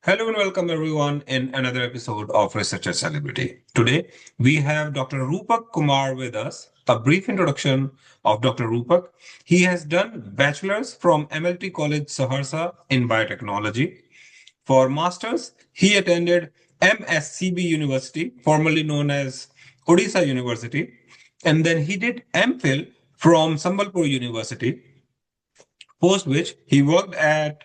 Hello and welcome everyone in another episode of Researcher Celebrity. Today we have Dr. Rupak Kumar with us. A brief introduction of Dr. Rupak. He has done bachelor's from MLT College Saharsa in biotechnology. For masters, he attended MSCB University, formerly known as Odisha University, and then he did MPhil from Sambalpur University, post which he worked at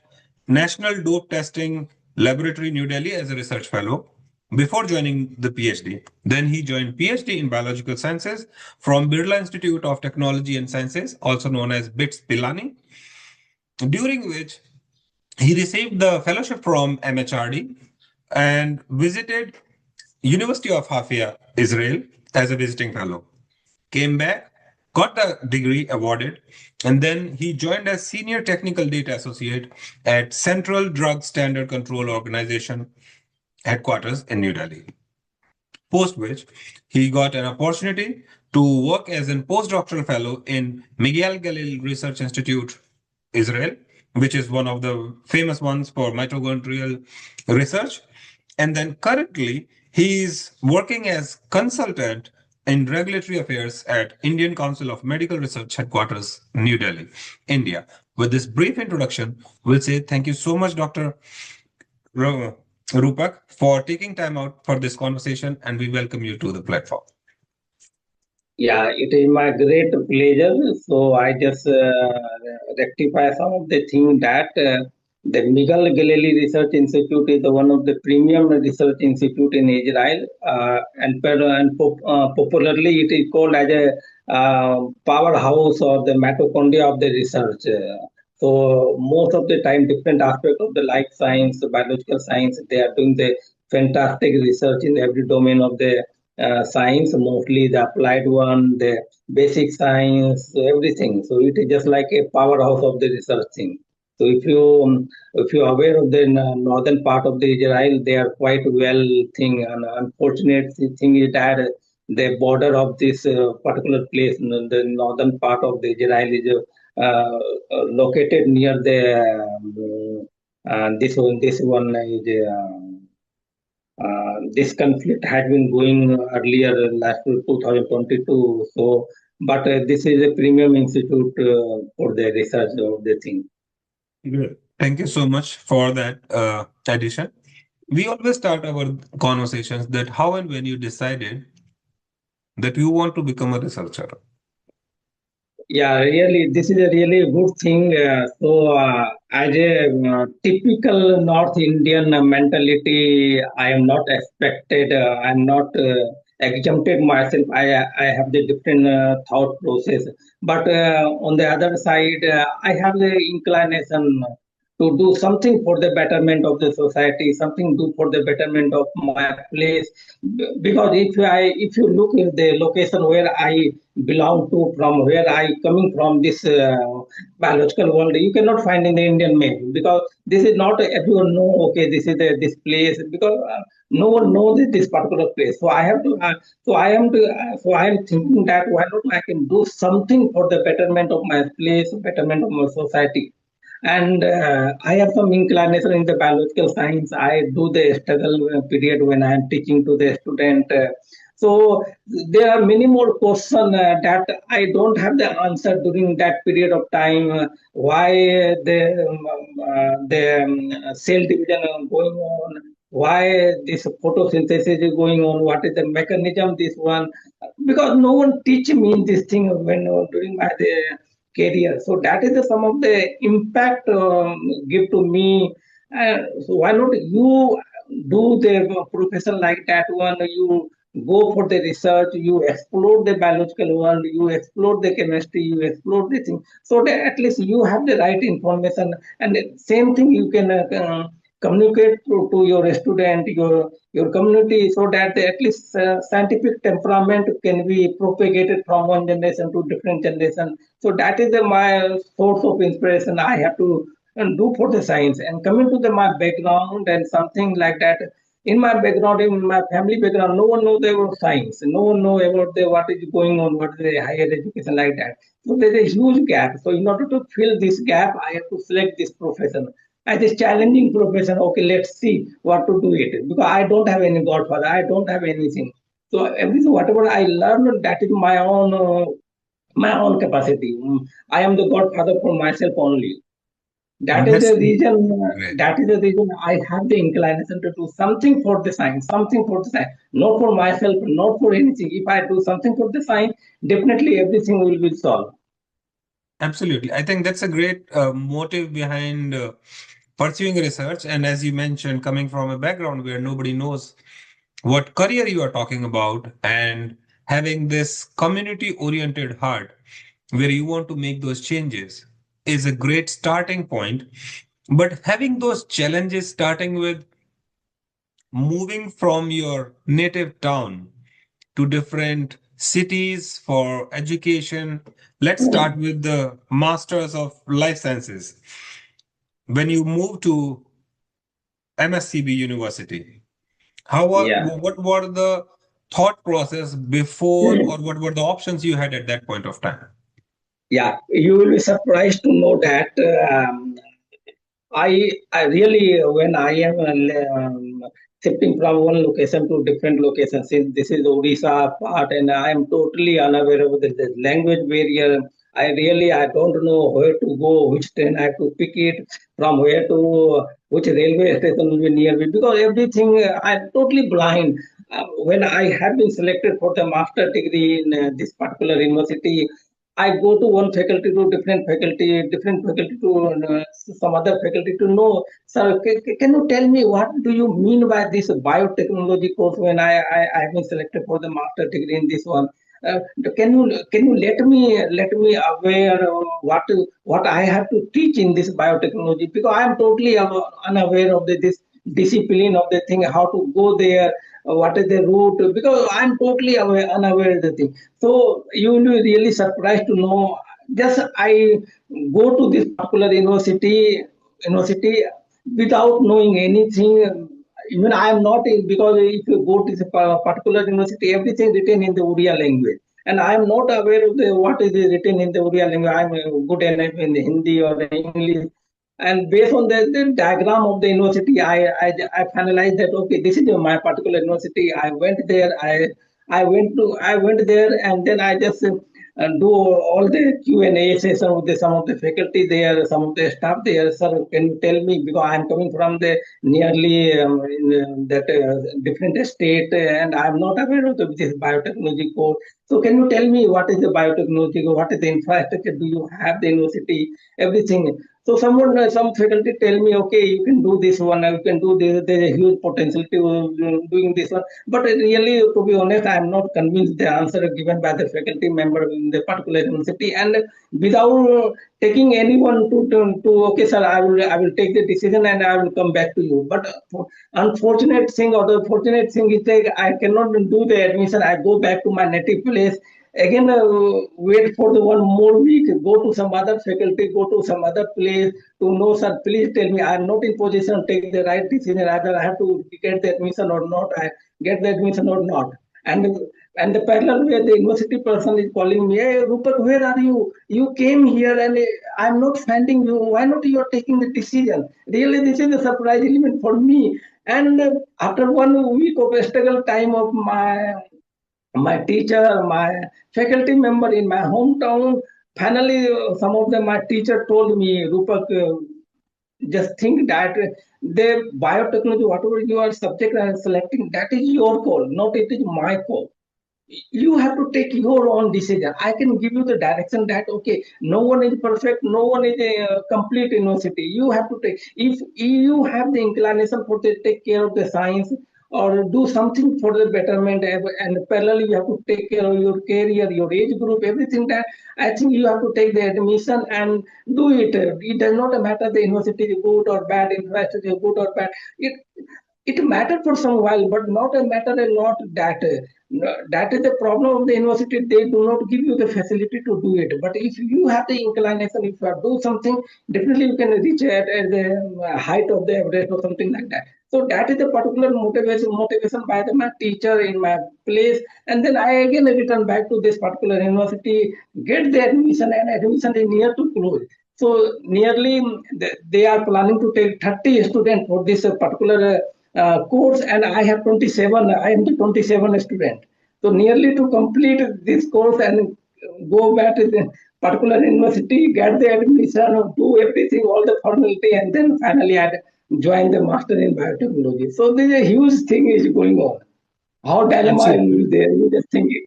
National Dope Testing Laboratory, New Delhi as a research fellow before joining the PhD. Then he joined PhD in Biological Sciences from Birla Institute of Technology and Sciences, also known as BITS Pilani, during which he received the fellowship from MHRD and visited University of Haifa, Israel as a visiting fellow. Came back, got the degree awarded, and then he joined as Senior Technical Data Associate at Central Drug Standard Control Organization headquarters in New Delhi. Post which, he got an opportunity to work as a postdoctoral fellow in Miguel Galil Research Institute, Israel, which is one of the famous ones for mitochondrial research. And then currently, he is working as consultant in regulatory affairs at Indian Council of Medical Research headquarters, New Delhi, India. With this brief introduction, we'll say thank you so much, Dr. Rupak, for taking time out for this conversation, and we welcome you to the platform. Yeah, it is my great pleasure. So I just rectify some of the things that the Miguel Galili Research Institute is the one of the premium research institute in Israel, and popularly it is called as a powerhouse or the mitochondria of the research. So most of the time, different aspects of the life science, biological science, they are doing the fantastic research in every domain of the science, mostly the applied one, the basic science, everything. So it is just like a powerhouse of the research thing. So if you are aware of the northern part of the Israel, they are quite well thing. And unfortunate thing is that the border of this particular place, the northern part of the Israel, is located near the this one is. This conflict had been going earlier, last 2022. So, but this is a premium institute for the research of the thing. Good. Thank you so much for that addition. We always start our conversations that how and when you decided that you want to become a researcher. Yeah, really, this is a really good thing. As a typical North Indian mentality, I am not expected. I'm not exempted myself. I have the different thought process. But on the other side, I have the inclination to do something for the betterment of the society, something do for the betterment of my place. Because if you look at the location where I belong to, from where I coming from, this biological world, you cannot find in the Indian map, because this is not everyone know. Okay, this is this place, because no one knows this particular place. So I have to. So I am thinking that why not I can do something for the betterment of my place, betterment of my society. And I have some inclination in the biological science. I do the struggle period when I am teaching to the student. So there are many more questions that I don't have the answer during that period of time. Why the cell division going on? Why this photosynthesis is going on? What is the mechanism? This one, because no one teach me this thing when during my career. So that is the some of the impact give to me. So why not you do the profession like that one? You go for the research, you explore the biological world, you explore the chemistry, you explore the thing, so that at least you have the right information, and the same thing you can communicate to your student, your community, so that at least scientific temperament can be propagated from one generation to different generation. So that is my source of inspiration. I have to do for the science. And coming to my background and something like that, in my background, in my family background, no one knows about science. No one knows about what is going on, what is the higher education like that. So there's a huge gap. So in order to fill this gap, I have to select this profession. as a challenging profession. Okay, let's see what to do it, because I don't have any godfather, I don't have anything. So everything whatever I learned, that is my own capacity. I am the godfather for myself only. That is the That's reason. great. That is the reason I have the inclination to do something for the science, something for the science, not for myself, not for anything. If I do something for the science, definitely everything will be solved. Absolutely. I think that's a great motive behind pursuing research. And as you mentioned, coming from a background where nobody knows what career you are talking about, and having this community oriented heart where you want to make those changes is a great starting point. But having those challenges, starting with moving from your native town to different cities for education. Let's start with the Masters of Life Sciences. When you move to MSCB University, Yeah. what were the thought process before, or what were the options you had at that point of time? Yeah, you will be surprised to know that I really, when I am shifting from one location to different location, since this is Odisha part, and I am totally unaware of the language barrier. I don't know where to go, which train I have to pick it, from where to which railway station will be near me, because everything I'm totally blind. When I have been selected for the master degree in this particular university, I go to one faculty to different faculty to some other faculty to know, sir, can you tell me what do you mean by this biotechnology course when I have been selected for the master degree in this one? Uh, can you let me aware what I have to teach in this biotechnology, because I am totally unaware of this discipline of the thing, how to go there, what is the route, because I'm totally unaware of the thing. So you will be really surprised to know. Just I go to this particular university without knowing anything. Even I am not in, because if you go to this particular university, everything written in the Odia language, and I am not aware of the what is written in the Odia language. I am good enough in Hindi or English, and based on the diagram of the university, I finalized that okay, this is my particular university. I went there. I went there, and then I just do all the Q&A session with some of the faculty there, some of the staff there. Sir, can you tell me, because I am coming from the nearly in, that different state, and I am not aware of this biotechnology course. So can you tell me what is the biotechnology? What is the infrastructure? Do you have the university? Everything. So some faculty tell me, okay, you can do this one, you can do this. There's a huge potential to doing this one. But really, to be honest, I am not convinced the answer given by the faculty member in the particular university. And without taking anyone to okay, sir, I will take the decision and I will come back to you. But unfortunate thing, or the fortunate thing is that I cannot do the admission. I go back to my native place again, wait for the one more week, go to some other faculty, go to some other place to know, sir, please tell me, I am not in position to take the right decision, either I have to get the admission or not, I get the admission or not. And and the parallel way, the university person is calling me, hey Rupak, where are you? You came here and I'm not finding you, why not you are taking the decision? Really, this is a surprise element for me. And after 1 week of struggle time of my teacher, my faculty member in my hometown. Finally, some of them, my teacher told me, Rupak, just think that the biotechnology, whatever you are subject and selecting, that is your call, not it is my call. You have to take your own decision. I can give you the direction that okay, no one is perfect, no one is a complete university. You have to take, if you have the inclination for the take care of the science or do something for the betterment, and parallelly you have to take care of your career, your age group, everything, that I think you have to take the admission and do it. It does not matter the university is good or bad, infrastructure is good or bad. It mattered for some while, but not a matter a lot that that is the problem of the university. They do not give you the facility to do it. But if you have the inclination, if you do something, definitely you can reach at the height of the Everest or something like that. So that is the particular motivation by my teacher in my place. And then I again return back to this particular university, get the admission, and admission is near to close. So nearly they are planning to take 30 students for this particular course, and I have 27. I am the 27 student. So nearly to complete this course and go back to the particular university, get the admission, do everything, all the formality, and then finally I join the master in biotechnology. So there's a huge thing is going on. How dilemma will Absolutely. be there? You just think it.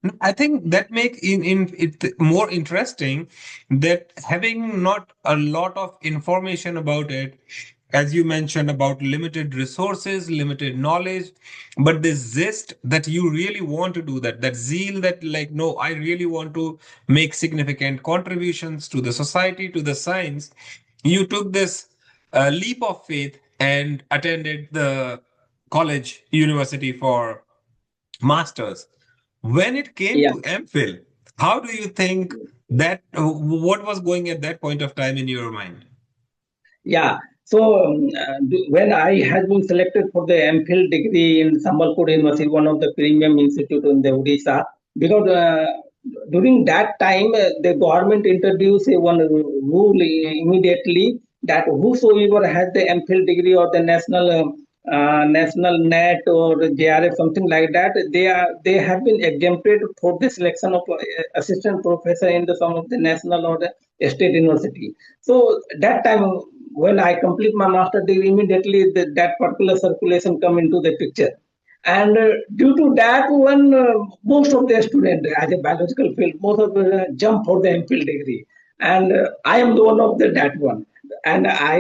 No, I think that make in it more interesting that having not a lot of information about it, as you mentioned about limited resources, limited knowledge, but the zest that you really want to do that, that zeal that like, no, I really want to make significant contributions to the society, to the science. You took this leap of faith and attended the college, university for masters. When it came Yeah. to MPhil, how do you think that what was going at that point of time in your mind? Yeah. So when I had been selected for the MPhil degree in Sambalpur University, one of the premium institute in the Odisha, because during that time the government introduced one rule immediately that whosoever has the MPhil degree or the national net or JRF something like that, they have been exempted for the selection of assistant professor in the some of the national or the state university. So that time when I complete my master degree, immediately that particular circulation come into the picture. And due to that one, most of the students as a biological field, most of them jump for the MPhil degree. And I am the one of that one. And I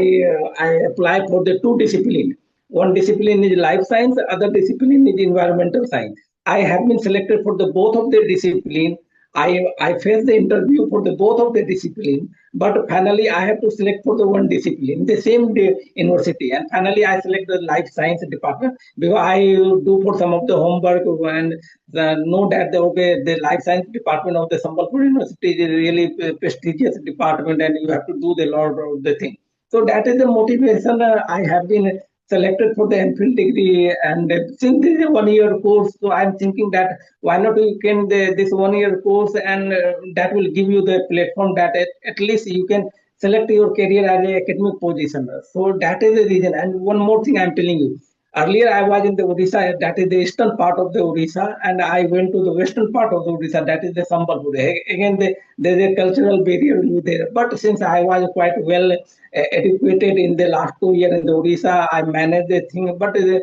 apply for the two discipline. One discipline is life science, other discipline is environmental science. I have been selected for the both of the discipline. I faced the interview for the both of the discipline, but finally I have to select for the one discipline, the same day university, and finally I select the life science department because I do for some of the homework and know that the life science department of the Sambalpur University is a really prestigious department, and you have to do the lot of the thing. So that is the motivation I have been selected for the MPhil degree, and since this is a 1 year course, so I'm thinking that why not you can this 1 year course, and that will give you the platform that at least you can select your career as a academic position. So that is the reason. And one more thing I'm telling you. Earlier, I was in the Odisha, that is the eastern part of the Odisha, and I went to the western part of the Odisha, that is the Sambalpur. Again, there's a cultural barrier there. But since I was quite well educated in the last 2 years in the Odisha, I managed the thing. But the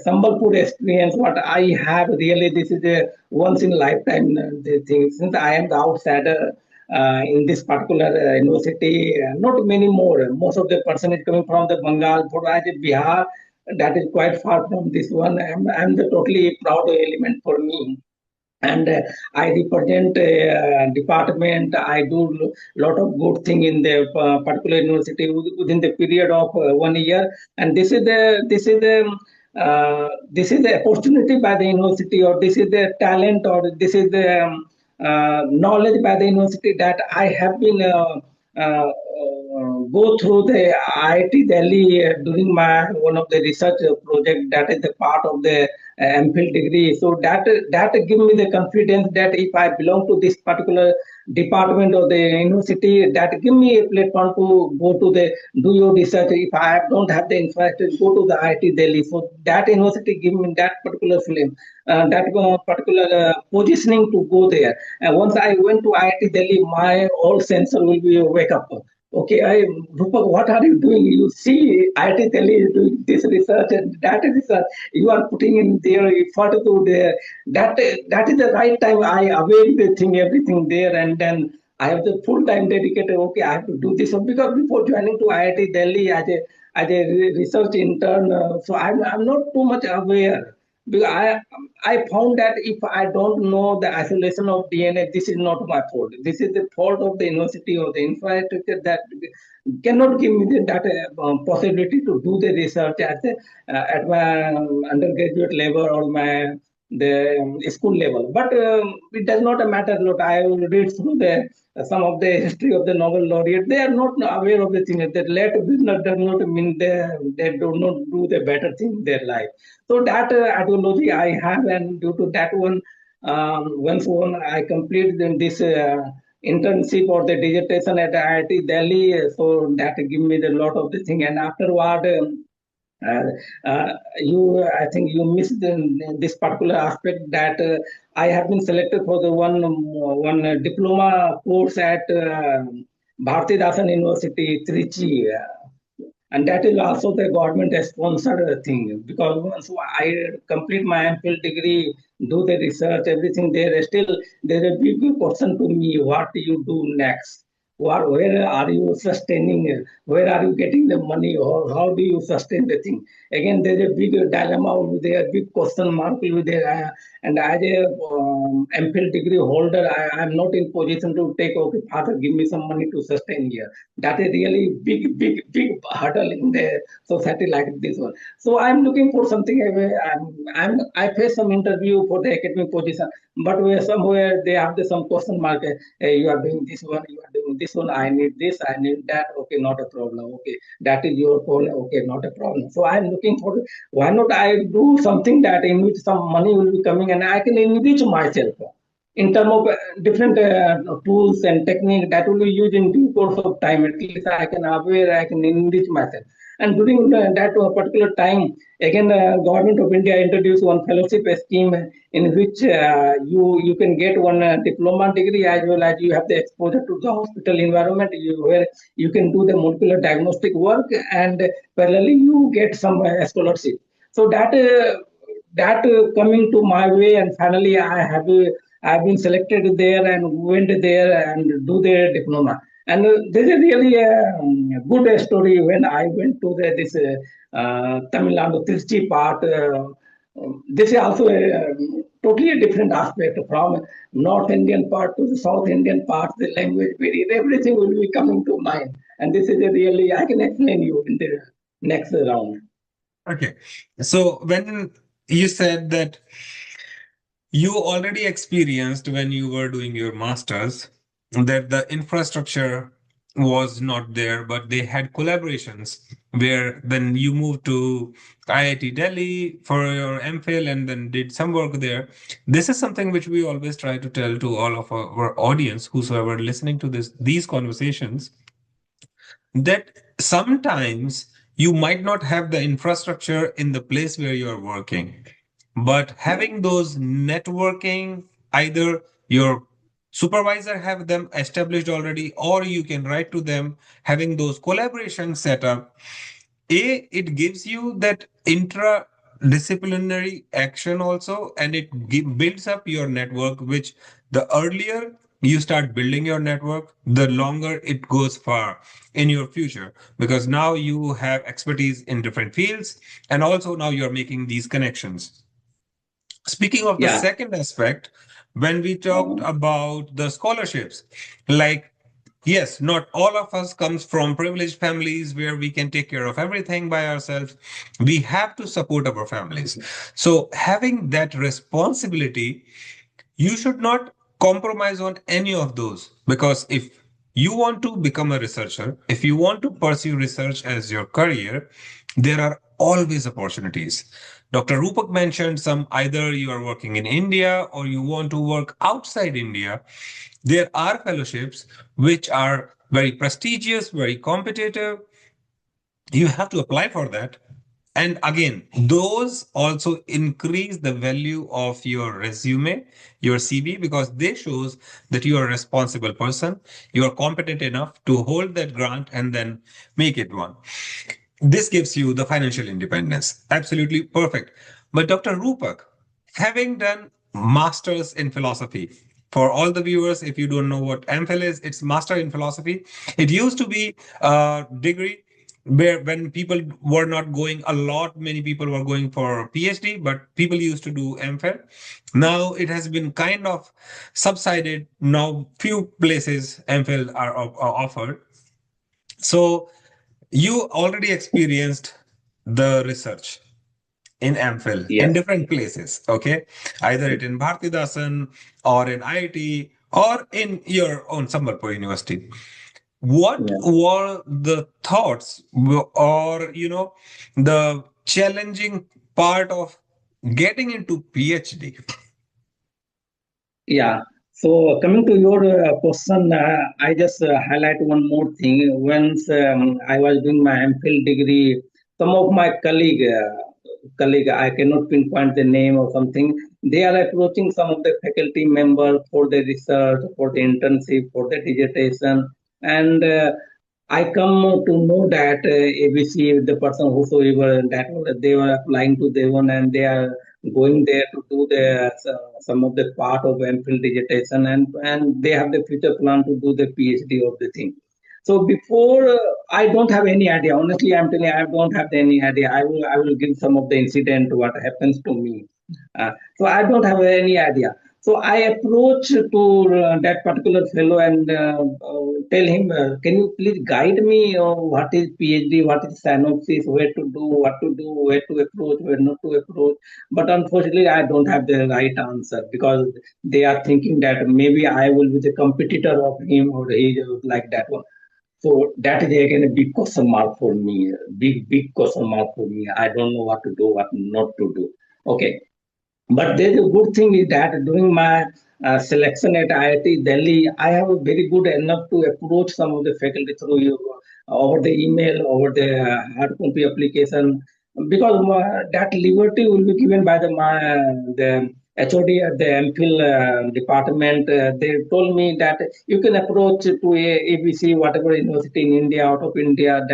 Sambalpur experience, what I have really, this is a once in lifetime the thing. Since I am the outsider in this particular university, not many more. Most of the person is coming from the Bengal, for Bihar. That is quite far from this one. I'm the totally proud element for me, and I represent department. I do lot of good thing in the particular university within the period of 1 year, and this is the opportunity by the university, or this is the talent, or this is the knowledge by the university that I have been go through the IIT Delhi during my one of the research project, that is the part of the MPhil degree. So that give me the confidence that if I belong to this particular department of the university, that give me a platform to go to the do your research. If I don't have the infrastructure, go to the IIT Delhi. So that university give me that particular film, that particular positioning to go there. And once I went to IIT Delhi, my all sensor will be wake up. Okay, Rupak, what are you doing? You see, IIT Delhi is doing this research and that research. You are putting in their effort to there. That is the right time. I await the thing, everything there, and then I have the full time dedicated. Okay, I have to do this one because before joining to IIT Delhi as a research intern, so I'm not too much aware because I found that if I don't know the isolation of DNA, this is not my fault. This is the fault of the university or the infrastructure that cannot give me that possibility to do the research at my undergraduate level or my the school level. But it does not matter. Look, I will read through the some of the history of the Nobel laureate. They are not aware of the thing that late business does not mean they do not do the better thing in their life. So that ideology I have, and due to that one, once one I complete this internship or the dissertation at IIT Delhi. So that give me the lot of the thing. And afterward, uh, I think you missed this particular aspect that I have been selected for the one diploma course at Bharati Dasan University, Trichy. And that is also the government sponsored thing, because once I complete my MPhil degree, do the research, everything, there is still there is a big question to me: what do you do next? Where are you sustaining? Where are you getting the money, or how do you sustain the thing? Again, there's a big dilemma will be there, big question mark will be there. And as a MPhil degree holder, I am not in position to take, okay, father, give me some money to sustain here. That is really big hurdle in the society like this one. So I'm looking for something. I face some interview for the academic position, but where somewhere they have the some question mark. Hey, you are doing this one, you are doing this one. I need this, I need that. Okay, not a problem. Okay, that is your call. Okay, not a problem. So I'm looking for, why not I do something that in which some money will be coming and I can enrich myself in terms of different tools and technique that will be used in due course of time. At least I can aware, I can enrich myself. And during that particular time, again, government of India introduced one fellowship scheme in which you can get one diploma degree as well as you have the exposure to the hospital environment, where you can do the molecular diagnostic work, and parallelly you get some scholarship. So that coming to my way, and finally I've been selected there and went there and do the diploma. And this is really a good story. When I went to this Tamil Nadu Trichy part, this is also a totally different aspect from North Indian part to the South Indian part. The language barrier, everything will be coming to mind. And this is a really, I can explain you in the next round. Okay. So when you said that you already experienced when you were doing your masters that the infrastructure was not there, but they had collaborations where then you moved to IIT Delhi for your MPhil and then did some work there. This is something which we always try to tell to all of our audience, whosoever listening to these conversations, that sometimes you might not have the infrastructure in the place where you're working, but having those networking, either your supervisor have them established already, or you can write to them, having those collaborations set up, it gives you that intradisciplinary action also, and it builds up your network, which the earlier you start building your network, the longer it goes far in your future, because now you have expertise in different fields, and also now you're making these connections. Speaking of the Yeah. second aspect, when we talked about the scholarships, like, yes, not all of us comes from privileged families where we can take care of everything by ourselves. We have to support our families. So having that responsibility, you should not compromise on any of those, because if you want to become a researcher, if you want to pursue research as your career, there are always opportunities. Dr. Rupak mentioned some, either you are working in India or you want to work outside India. There are fellowships which are very prestigious, very competitive. You have to apply for that. And again, those also increase the value of your resume, your CV, because they shows that you are a responsible person, you are competent enough to hold that grant and then make it one. This gives you the financial independence. Absolutely perfect. But Dr. Rupak, having done masters in philosophy, for all the viewers, if you don't know what MPhil is, it's master in philosophy. It used to be a degree where when people were not going a lot, many people were going for PhD, but people used to do MPhil. Now it has been kind of subsided. Now few places MPhil are offered. So you already experienced the research in MPhil in Yes. different places, okay? Either it in Bhartidasan or in IIT or in your own Sambalpur University. What Yeah. were the thoughts or, the challenging part of getting into PhD? Yeah. So coming to your question, I just highlight one more thing. Once I was doing my MPhil degree, some of my colleague, I cannot pinpoint the name or something. They are approaching some of the faculty members for the research, for the internship, for the dissertation, and I come to know that ABC, the person whosoever that they were applying to the one, and they are going there to do the some of the part of MPhil dissertation, and they have the future plan to do the PhD of the thing. So before I don't have any idea. Honestly, I'm telling you, I don't have any idea. I will give some of the incident what happens to me. So I don't have any idea. So I approach to that particular fellow and tell him, can you please guide me what is PhD, what is synopsis, where to do, what to do, where to approach, where not to approach. But unfortunately, I don't have the right answer because they are thinking that maybe I will be the competitor of him or he like that one. So that is again a big question mark for me. Big question mark for me. I don't know what to do, what not to do. Okay. But there's a good thing is that during my selection at IIT Delhi, I have a very good enough to approach some of the faculty through you, over the email, over the hard copy application, because that liberty will be given by the HOD at the MPhil department. They told me that you can approach to ABC, whatever university in India, out of India,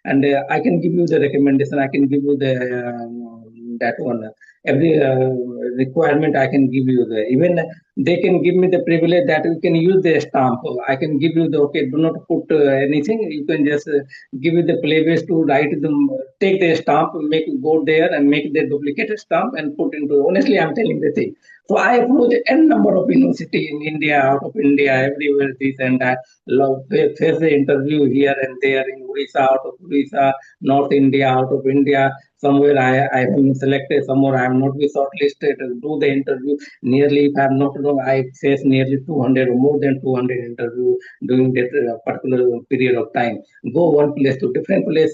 and I can give you the recommendation. I can give you the that one every requirement I can give you the even they can give me the privilege that you can use the stamp. I can give you the okay, do not put anything. You can just give you the place to write them, take the stamp, make it go there and make the duplicate stamp and put into. Honestly, I'm telling the thing. So I approach n number of university in India, out of India, everywhere, this and that. Love face the interview here and there in Odisha, out of Odisha, North India, out of India. Somewhere I have been selected, somewhere I am not be shortlisted. Do the interview. Nearly, if I am not wrong, I face nearly 200 or more than 200 interview during that particular period of time. Go one place to different place,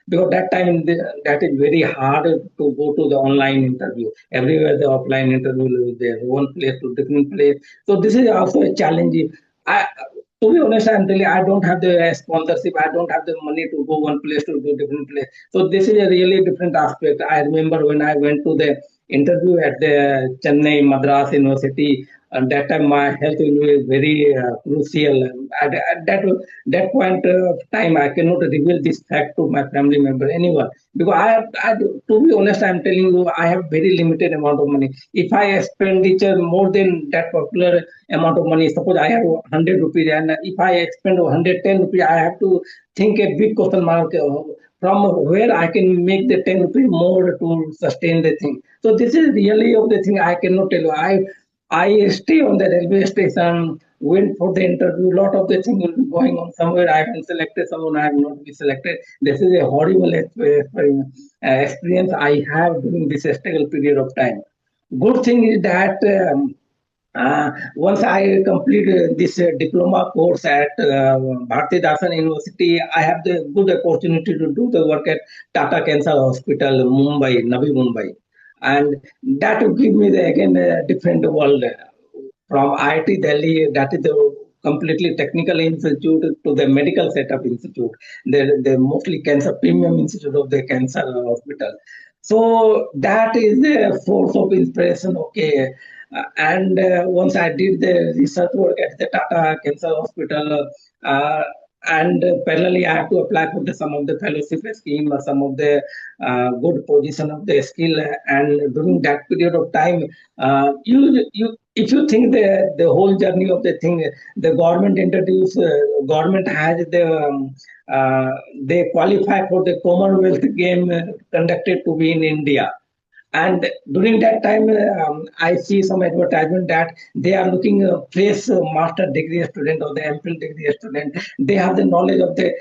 because that time that is very hard to go to the online interview. Everywhere the offline interview is there, one place to different place. So this is also a challenge. I, to be honest, I'm telling you, I don't have the sponsorship. I don't have the money to go one place to do different place. So this is a really different aspect. I remember when I went to the interview at the Chennai Madras University. At that time, my health was very crucial. At that point of time, I cannot reveal this fact to my family member, anyone, because to be honest, I'm telling you, I have very limited amount of money. If I expenditure more than that particular amount of money, suppose I have 100 rupees, and if I spend 110 rupees, I have to think a big question mark. From where I can make the 10 rupees more to sustain the thing. So this is really of the thing I cannot tell you. I stay on the railway station, went for the interview. Lot of the thing will be going on. Somewhere I have been selected, somewhere I have not been selected. This is a horrible experience I have during this struggle period of time. Good thing is that once I complete this diploma course at Bharati Dasan University, I have the good opportunity to do the work at Tata Cancer Hospital, Mumbai, Navi Mumbai, and that will give me the again a different world from IIT Delhi. That is the completely technical institute to the medical setup institute. The mostly cancer premium institute of the cancer hospital. So that is the source of inspiration. Okay, and once I did the research work at the Tata Cancer Hospital, and parallelly I have to apply for some of the fellowship scheme, some of the good position of the skill. And during that period of time, you if you think the whole journey of the thing, the government introduce, government has they qualify for the Commonwealth game conducted to be in India. And during that time, I see some advertisement that they are looking fresh master degree student or the MPhil degree student. They have the knowledge of the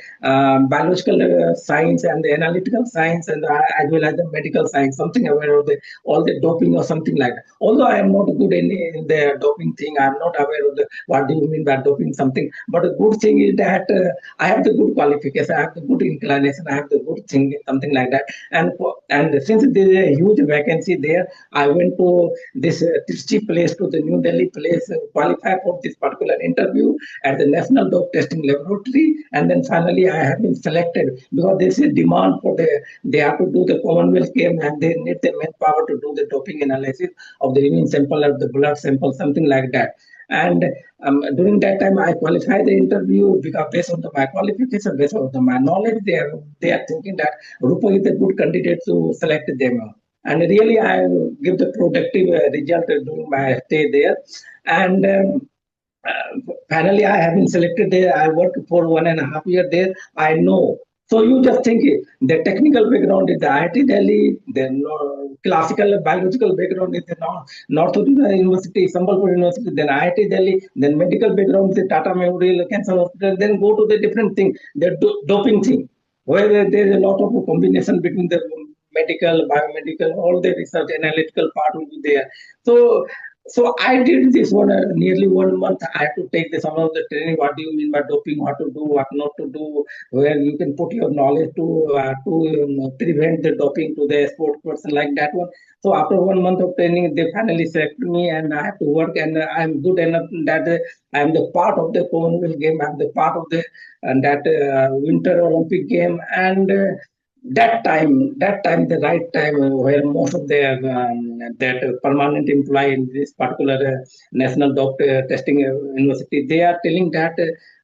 biological science and the analytical science, and as well as the medical science, something aware of the all the doping or something like that. Although I am not good in the doping thing, I am not aware of the what do you mean by doping something. But a good thing is that I have the good qualification, I have the good inclination, I have the good thing, something like that. And since there is a huge vacancy there. I went to this Trichy place, to the New Delhi place, qualify for this particular interview at the National Dog Testing Laboratory, and then finally I have been selected because there is a demand for they have to do the Commonwealth game and they need the manpower to do the doping analysis of the urine sample or the blood sample, something like that. And during that time, I qualified the interview because based on my qualification, based on my knowledge, they are thinking that Rupa is a good candidate to select them. And really, I give the productive result during my stay there. And finally, I have been selected there. I worked for 1.5 years there. I know. So you just think the technical background is the IIT Delhi, then classical biological background is the North University, Sambalpur University, then IIT Delhi, then medical background is the Tata Memorial Cancer Hospital, then go to the different thing, the doping thing, where there is a lot of combination between the medical, biomedical, all the research analytical part will be there. So I did this one nearly 1 month. I had to take some of the training. What do you mean by doping? What to do? What not to do? Where you can put your knowledge to prevent the doping to the sport person like that one. So after 1 month of training, they finally selected me, and I have to work. And I'm good enough that I am the part of the Commonwealth game. I'm the part of the that Winter Olympic game, and that time the right time where most of the that permanent employee in this particular national doctor testing university, they are telling that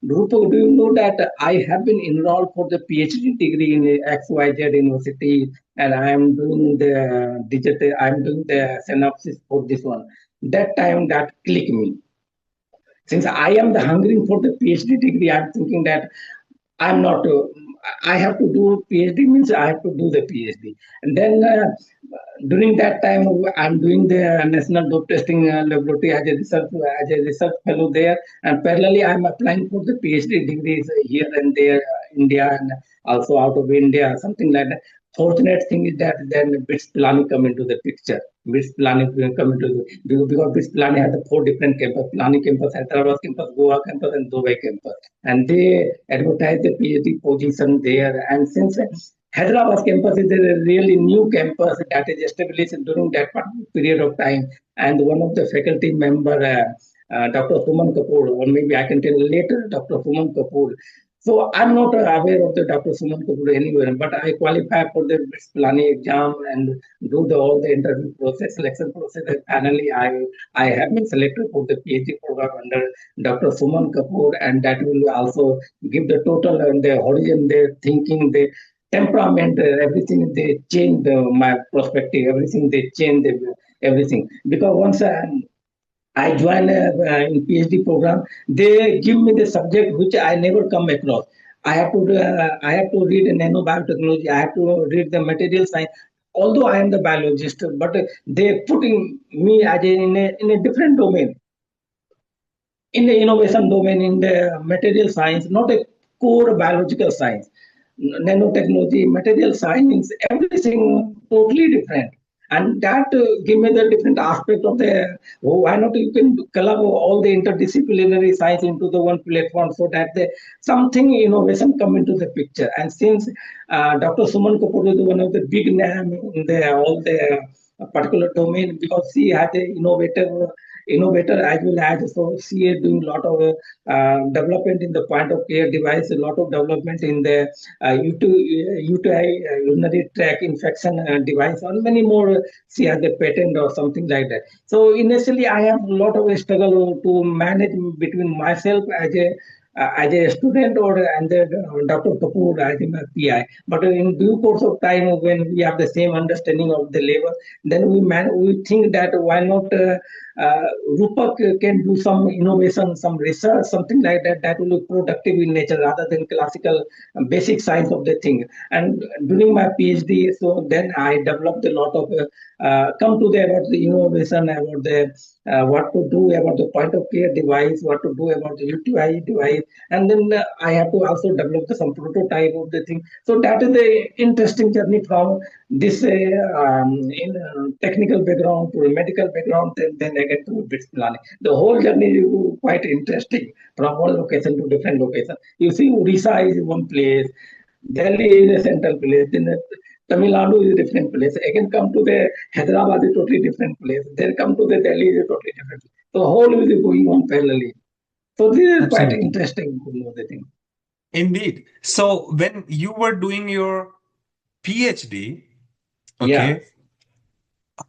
Rupa, do you know that I have been enrolled for the PhD degree in XYZ university, and I am doing the digital, I am doing the synopsis for this one. That time that clicked me. Since I am the hungering for the PhD degree, I'm thinking that I'm not. I have to do PhD means I have to do the PhD, and then during that time I'm doing the National Dope Testing Laboratory as a research fellow there, and parallelly I'm applying for the PhD degrees here and there, India and also out of India, something like that. Fortunate thing is that then BITS planning come into the picture. BITS planning come into because BITS planning has the four different campus: planning campus, Hyderabad campus, Goa campus, and Dubai campus, and they advertise the PhD position there. And since Hyderabad campus is a really new campus that is established during that period of time, and one of the faculty member, Dr. Suman Kapoor, or maybe I can tell later, Dr. Suman Kapoor. So I'm not aware of the Dr. Suman Kapoor anywhere, but I qualify for the BITS planning exam and do all the interview process, selection process, and finally I have been selected for the PhD program under Dr. Suman Kapoor, and that will also give the total and the horizon, the thinking, the temperament, everything. They change my perspective, everything. They change everything because once I joined in PhD program, they give me the subject which I never come across. I have to read nanobiotechnology. I have to read the material science. Although I am the biologist, but they putting me as in a different domain, in the innovation domain, in the material science, not a core biological science. Nanotechnology, material science, everything totally different. And that give me the different aspect of the, oh, why not you can club all the interdisciplinary science into the one platform so that the something innovation come into the picture. And since Dr. Suman Kapoor is one of the big name in the all the particular domain because she has a innovator as well as so she is doing a lot of development in the point of care device, a lot of development in the UTI, urinary tract infection device, and many more. She has a patent or something like that. So initially, I have a lot of struggle to manage between myself as a student or and the, Dr. Kapoor as a PI. But in due course of time, when we have the same understanding of the level, then we think that why not Rupak can do some innovation, some research, something like that, that will be productive in nature rather than classical basic science of the thing. And during my PhD, so then I developed a lot of come to the about the innovation, about the what to do about the point of care device, what to do about the UTI device, and then I have to also develop some prototype of the thing. So that is the interesting journey from this in technical background to a medical background, then again to bits planning. The whole journey is quite interesting from one location to different location. You see, Orissa is one place, Delhi is a central place, then Tamil Nadu is a different place. Again, come to the Hyderabad is a totally different place. Then come to the Delhi is a totally different place. So whole is going on parallelly. So this is quite Absolutely. interesting to know the thing. Indeed. So when you were doing your PhD, Yeah. okay,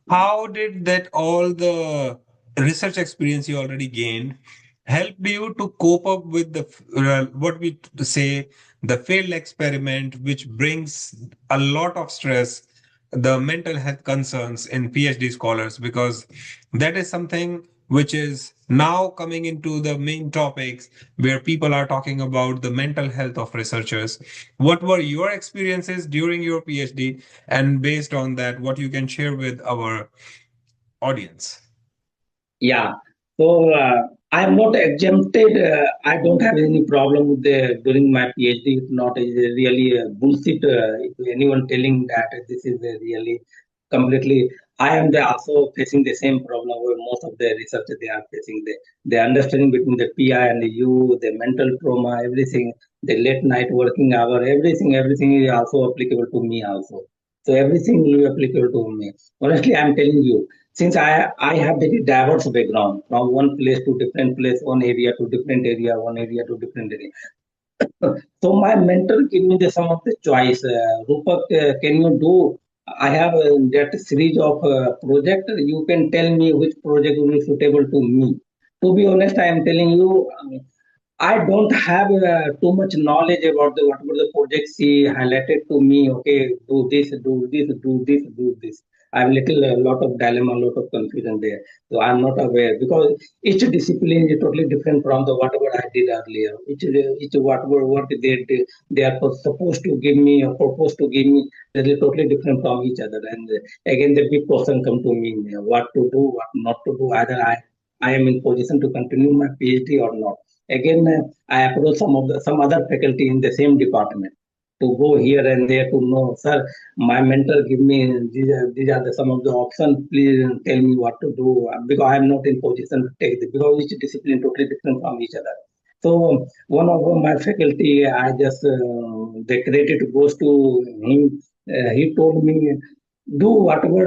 how did that all the research experience you already gained help you to cope up with the what we say the failed experiment, which brings a lot of stress, the mental health concerns in PhD scholars, because that is something which is now coming into the main topics where people are talking about the mental health of researchers. What were your experiences during your PhD? And based on that, what you can share with our audience. Yeah. So I am not exempted. I don't have any problem with the during my PhD. It's not a really bullshit. If anyone telling that this is a really completely, I am also facing the same problem where most of the researchers they are facing the understanding between the PI and the you, the mental trauma, everything, the late night working hour, everything is also applicable to me also. So everything will be applicable to me. Honestly, I'm telling you, since I have very diverse background from one place to different place, one area to different area, one area to different area. So my mentor give me the some of the choice. Rupak, can you do? I have that series of project. You can tell me which project will be suitable to me. To be honest, I am telling you. I don't have too much knowledge about the whatever the projects he highlighted to me. Okay, do this, do this, do this, do this. I have little a lot of dilemma, lot of confusion there. So I'm not aware because each discipline is totally different from the whatever I did earlier. Each whatever work they are supposed to give me or proposed to give me, they are totally different from each other. And again, the big question come to me: what to do, what not to do. Either I am in position to continue my PhD or not. Again, I approach some other faculty in the same department to go here and there to know, sir, my mentor give me these are some of the options. Please tell me what to do because I am not in position to take this because each discipline totally different from each other. So one of my faculty, I just the credit goes to him. He told me do whatever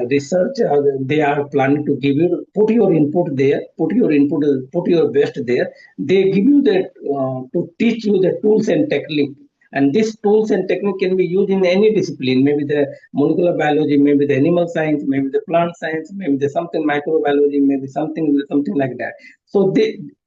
research they are planning to give you, put your input there, put your best there. They give you the to teach you the tools and technique, and these tools and technique can be used in any discipline, maybe the molecular biology, maybe the animal science, maybe the plant science, maybe the something microbiology, maybe something like that. So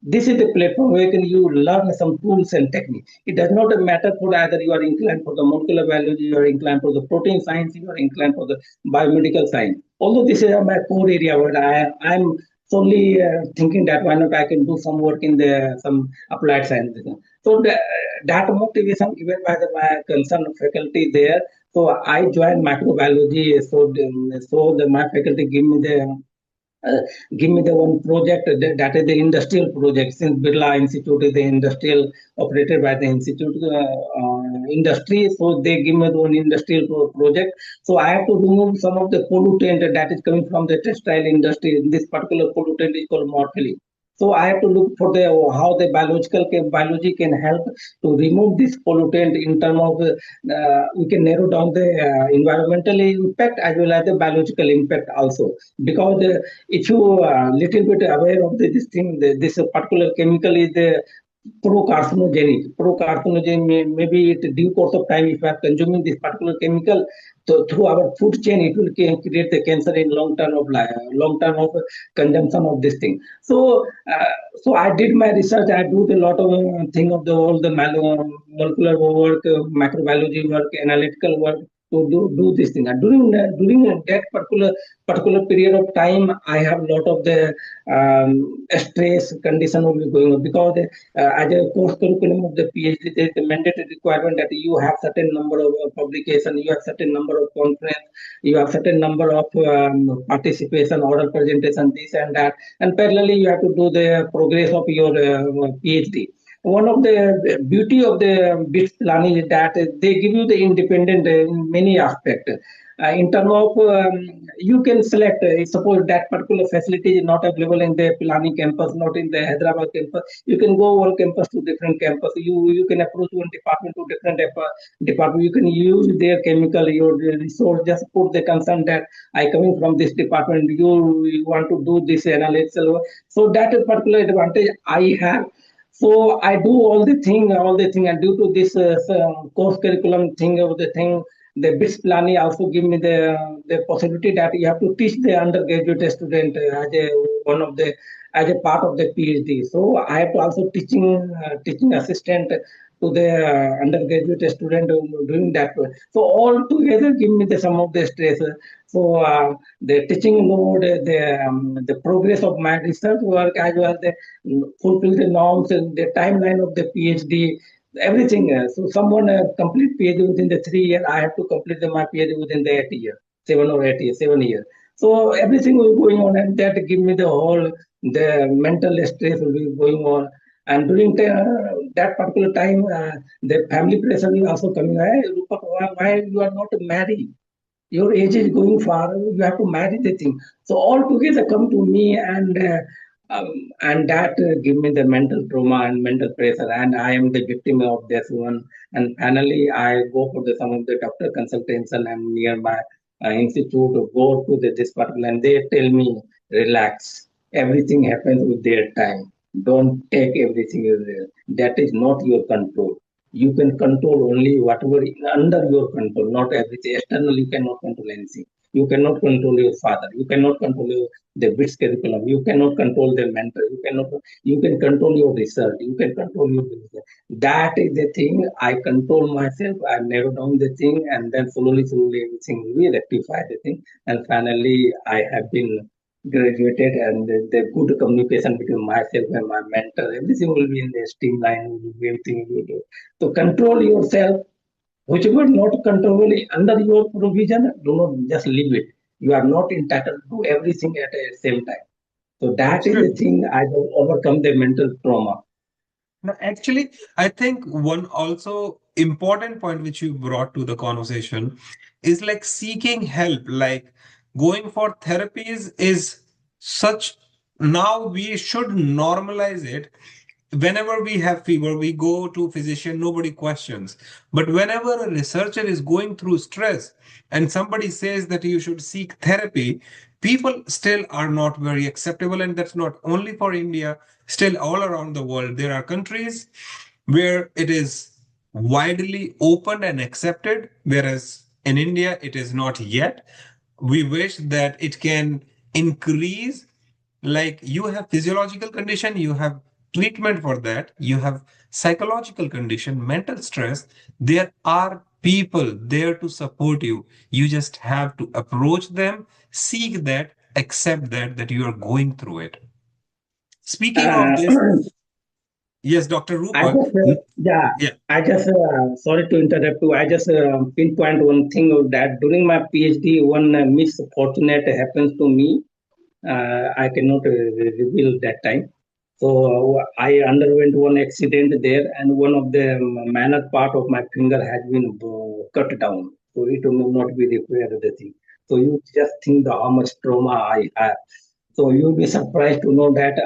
this is the platform where can you learn some tools and technique. It does not matter for either you are inclined for the molecular biology, you are inclined for the protein science, you are inclined for the biomedical science. Although this is my core area where I'm solely thinking that why not I can do some work in the some applied science. So that motivation given by my concerned faculty there. So I joined microbiology. So my faculty uh, give me the one project that is the industrial project. Since Birla Institute is the industrial operated by the institute industry, so they give me the one industrial project. So I have to remove some of the pollutant that is coming from the textile industry. This particular pollutant is called morphine. So I have to look for the how the biology can help to remove this pollutant in terms of we can narrow down the environmental impact as well as the biological impact also. Because if you are little bit aware of this thing, this particular chemical is the pro-carcinogenic. Pro-carcinogenic maybe it due course of time if we are consuming this particular chemical, so through our food chain it will create the cancer in long term of consumption of this thing. So I did my research. I do a lot of thing of the all the molecular work, microbiology work, analytical work to do this thing. And during that particular period of time, I have a lot of the stress condition will be going on because as a course curriculum of the PhD, there is a mandatory requirement that you have certain number of publication, you have certain number of conference, you have certain number of participation, oral presentation, this and that, and parallelly you have to do the progress of your PhD. one of the beauty of the bits planning is that they give you the independent in many aspects. In terms of you can select, suppose that particular facility is not available in the planning campus, not in the Hyderabad campus. You can go one campus to different campus. You can approach one department to different department. You can use their chemical, your resource. Just put the concern that I coming from this department. You want to do this analysis. So that is particular advantage I have. So I do all the thing, and due to this course curriculum thing of the thing, the BITS planning also give me the possibility that you have to teach the undergraduate student as a one of the as a part of the PhD. So I have to also teaching assistant to the undergraduate student doing that. So all together give me the some of the stress. So the teaching load, the progress of my research work as well, the fulfill the norms and the timeline of the PhD, everything. So someone complete PhD within the 3 years, I have to complete my PhD within the 8 years, 7 or 8 years, 7 years. So everything will be going on, and that give me the whole the mental stress will be going on. And during that particular time, the family pressure is also coming. Hey, Rupak, why you are not married? Your age is going far, you have to marry the thing. So all together come to me, and that give me the mental trauma and mental pressure, and I am the victim of this one. And finally I go for the some of the doctor consultation and nearby institute, go to this particular, and they tell me, relax, everything happens with their time, don't take everything as that is not your control. You can control only whatever is under your control, not everything external. You cannot control anything. You cannot control your father, you cannot control the BITS curriculum, you cannot control the mentor, you can control your research, you can control your business. That is the thing. I control myself, I narrow down the thing, and then slowly everything will be rectify the thing. And finally I have been graduated, and the good communication between myself and my mentor, everything will be in the streamline, everything will be. So control yourself. Whichever not controllable under your provision, do not just leave it. You are not entitled to everything at the same time. So that is the Absolutely. thing I have overcome the mental trauma. Now, actually, I think one also important point which you brought to the conversation is like seeking help, like going for therapies is such, now we should normalize it. Whenever we have fever, we go to physician, nobody questions. But whenever a researcher is going through stress and somebody says that you should seek therapy, people still are not very acceptable. And that's not only for India, still all around the world. There are countries where it is widely open and accepted, whereas in India, it is not yet. We wish that it can increase. Like you have physiological condition, you have treatment for that, you have psychological condition, mental stress, there are people there to support you. You just have to approach them, seek that, accept that you are going through it. Speaking of Uh, this, yes, Dr. I Rupak. just, yeah, Yeah. I just, sorry to interrupt you. I just pinpoint one thing of that. During my PhD, one misfortunate happens to me. I cannot reveal that time. So I underwent one accident there, and one of the minor part of my finger has been cut down. So it will not be repaired. The thing. So you just think the how much trauma I have. So you'll be surprised to know that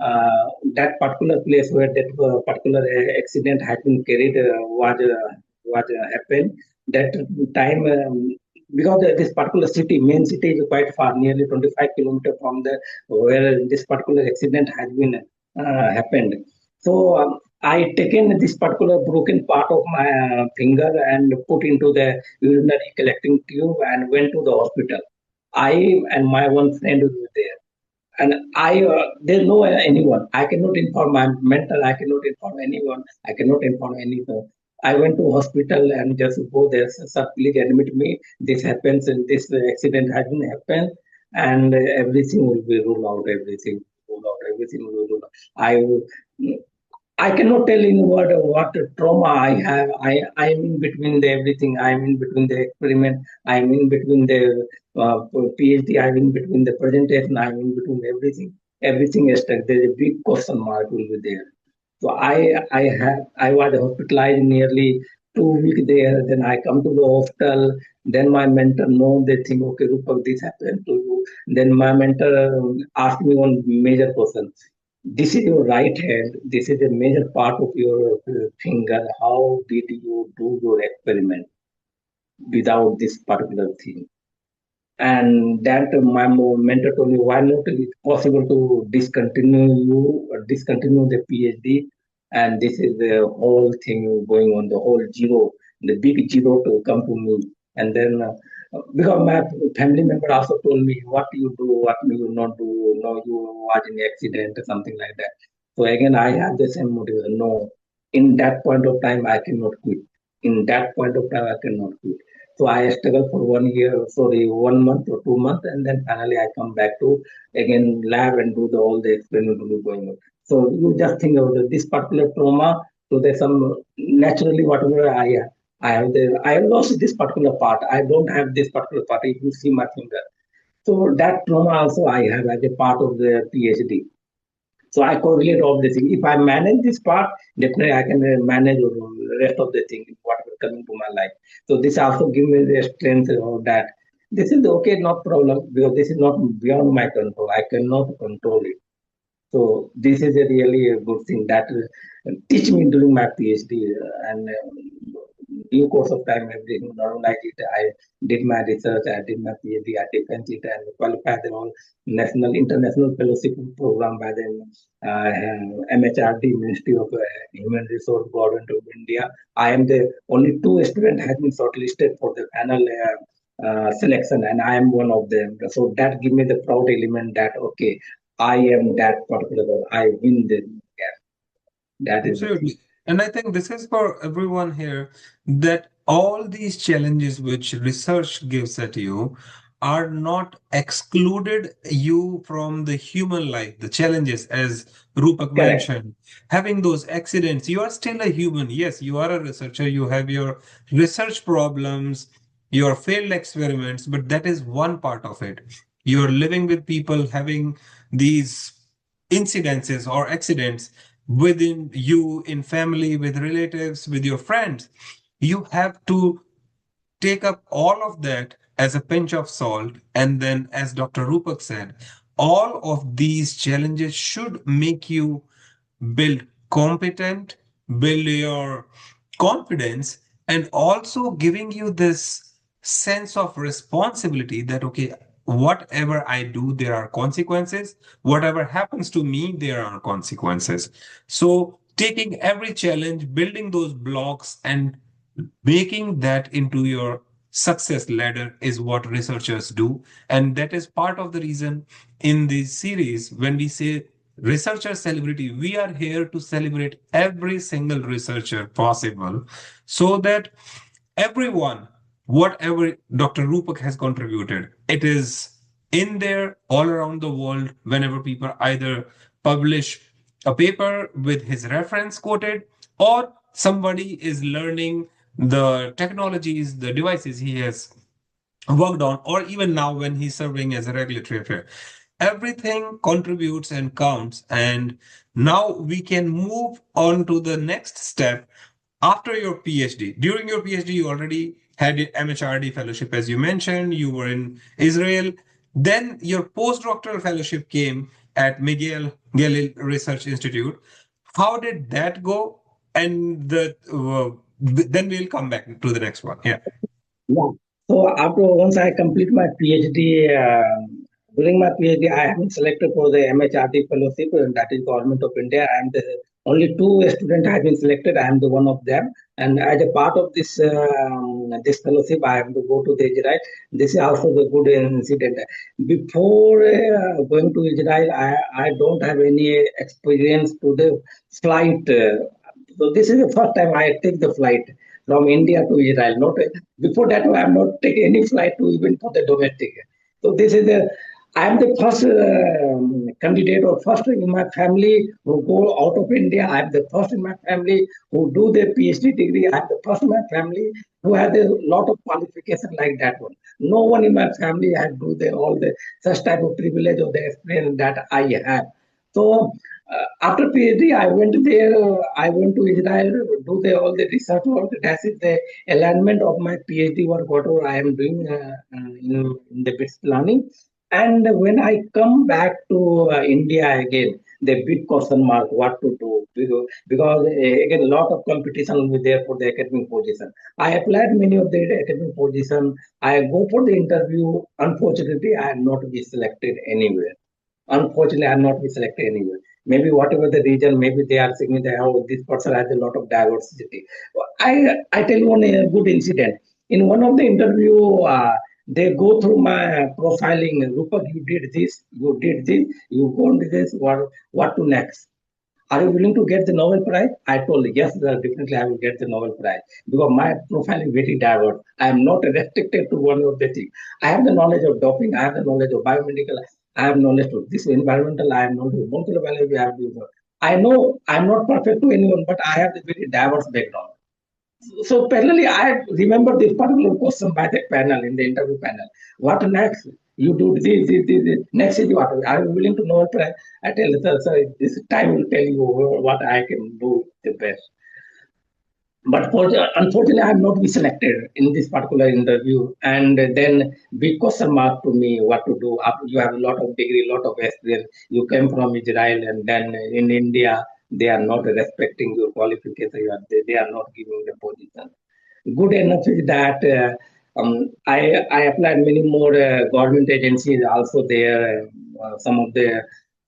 uh, that particular place where that particular accident had been carried was happened that time. Because this particular city, main city is quite far, nearly 25 kilometers from the where this particular accident has been happened. So I taken this particular broken part of my finger and put into the urinary collecting tube and went to the hospital. I and my one friend were there, and there's no anyone. I cannot inform my mentor. I cannot inform anyone. I cannot inform anyone. I went to hospital and just go there. Sir, please admit me. This happens, and this accident has been happened, and everything will be ruled out. Everything ruled out. Everything will be ruled out. I cannot tell in word what trauma I have. I am in between the everything. I am in between the experiment. I am in between the PhD. I am in between the presentation. I am in between everything. Everything is stuck. There is a big question mark will be there. So I was hospitalized nearly 2 weeks there. Then I come to the hospital. Then my mentor know they think, okay, Rupak, this happened to you. Then my mentor asked me one major question. This is your right hand. This is a major part of your finger. How did you do your experiment without this particular thing? And that my mentor told me, why not it possible to discontinue the PhD, and this is the whole thing going on, the whole zero, the big zero to come to me. And then because my family member also told me, what you do, what you not do, no, you was in accident or something like that. So again I have the same motive, no, in that point of time I cannot quit, in that point of time I cannot quit. So I struggled for 1 year, sorry, 1 month or 2 months, and then finally I come back to again lab and do the all the experiment will be going on. So you just think of this particular trauma. So there's some naturally whatever I have the I lost this particular part. I don't have this particular part. If you see my finger, so that trauma also I have as a part of the PhD. So I correlate all the thing. If I manage this part, definitely I can manage the rest of the thing, whatever coming to my life. So this also give me the strength of that. This is okay, not problem, because this is not beyond my control. I cannot control it. So this is a really a good thing that teach me during my PhD, and due course of time, everything normalized it. I did my research, I did my PhD, I defended it and qualified the all national, international fellowship program by the MHRD, Ministry of Human Resource Government of India. I am the only two student has been shortlisted for the panel selection, and I am one of them. So that give me the proud element that okay, I am that particular. I win the. Yeah, that is the thing. Absolutely. And I think this is for everyone here that all these challenges which research gives at you are not excluded you from the human life. The challenges, as Rupak Correct. mentioned, having those accidents, you are still a human. Yes, you are a researcher, you have your research problems, your failed experiments, but that is one part of it. You're living with people having these incidences or accidents within you, in family, with relatives, with your friends. You have to take up all of that as a pinch of salt. And then, as Dr. Rupak said, all of these challenges should make you build competent, build your confidence, and also giving you this sense of responsibility that, okay, whatever I do, there are consequences. Whatever happens to me, there are consequences. So, taking every challenge, building those blocks, and making that into your success ladder is what researchers do. And that is part of the reason in this series, when we say researcher celebrity, we are here to celebrate every single researcher possible so that everyone, whatever Dr. Rupak has contributed, it is in there all around the world whenever people either publish a paper with his reference quoted, or somebody is learning the technologies, the devices he has worked on, or even now when he's serving as a regulatory affair. Everything contributes and counts. And now we can move on to the next step after your PhD. During your PhD, you already had an MHRD fellowship, as you mentioned, you were in Israel. Then your postdoctoral fellowship came at Miguel Galil Research Institute. How did that go? And then we'll come back to the next one. Yeah. Yeah. So after once I complete my PhD, during my PhD, I have been selected for the MHRD fellowship, that is Government of India. I am the only two students have been selected. I am the one of them, and as a part of this fellowship, I have to go to the Israel. This is also the good incident. Before going to Israel, I don't have any experience to the flight. So this is the first time I take the flight from India to Israel. Not before that, I have not taken any flight to even for the domestic. So this is the I am the first candidate or first in my family who go out of India. I am the first in my family who do the PhD degree. I am the first in my family who has a lot of qualification like that one. No one in my family has do the all the such type of privilege or the experience that I have. So After PhD, I went there. I went to Israel, do all the research work. That is the alignment of my PhD work, whatever I am doing in the bits planning. And when I come back to India again, the big question mark what to do because again a lot of competition will be there for the academic position. I applied many of the academic position. I go for the interview. Unfortunately, I am not be selected anywhere. Unfortunately, I'm not be selected anywhere. Maybe whatever the reason, maybe they are saying that how this person has a lot of diversity. I tell you one good incident. In one of the interview, they go through my profiling. Rupak, you did this, you go on this. What to next? Are you willing to get the Nobel Prize? I told yes, definitely I will get the Nobel Prize because my profile is very diverse. I am not restricted to one of the things. I have the knowledge of doping. I have the knowledge of biomedical. I have knowledge of this environmental. I have knowledge of molecular biology. I know I'm not perfect to anyone, but I have the very diverse background. So parallelly, I remember this particular question by the panel in the interview panel. What next? You do this. Next is what? Are you willing to know it? I tell you, sir, this time will tell you what I can do the best. But unfortunately, I am not be selected in this particular interview. And then big question mark to me what to do. You have a lot of degree, lot of experience. You came from Israel, and then in India, they are not respecting your qualification. They are not giving the position. Good enough is that I applied many more government agencies also there. Some of the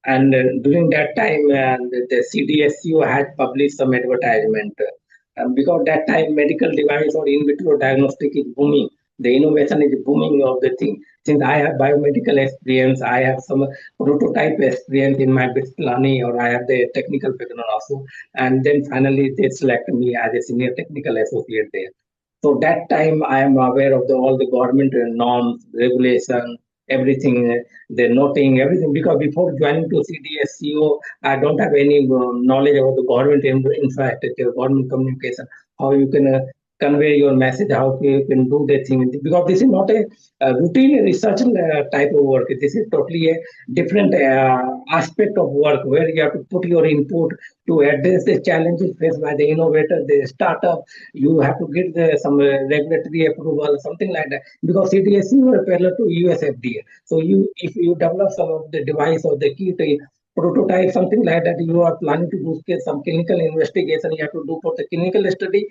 and during that time the CDSU had published some advertisement because that time medical device or in vitro diagnostic is booming. The innovation is booming of the thing. Since I have biomedical experience, I have some prototype experience in my bits planning, or I have the technical background also. And then finally they select me as a senior technical associate there. So that time I am aware of all the government norms, regulation, everything, the noting, everything. Because before joining to CDSCO, I don't have any knowledge about the government infrastructure, government communication, how you can convey your message, how you can do the thing. Because this is not a routine research type of work. This is totally a different aspect of work where you have to put your input to address the challenges faced by the innovator, the startup. You have to get some regulatory approval, something like that. Because CDSC are parallel to US FDA. So if you develop some of the device or the key to prototype, something like that, you are planning to do some clinical investigation. You have to do for the clinical study.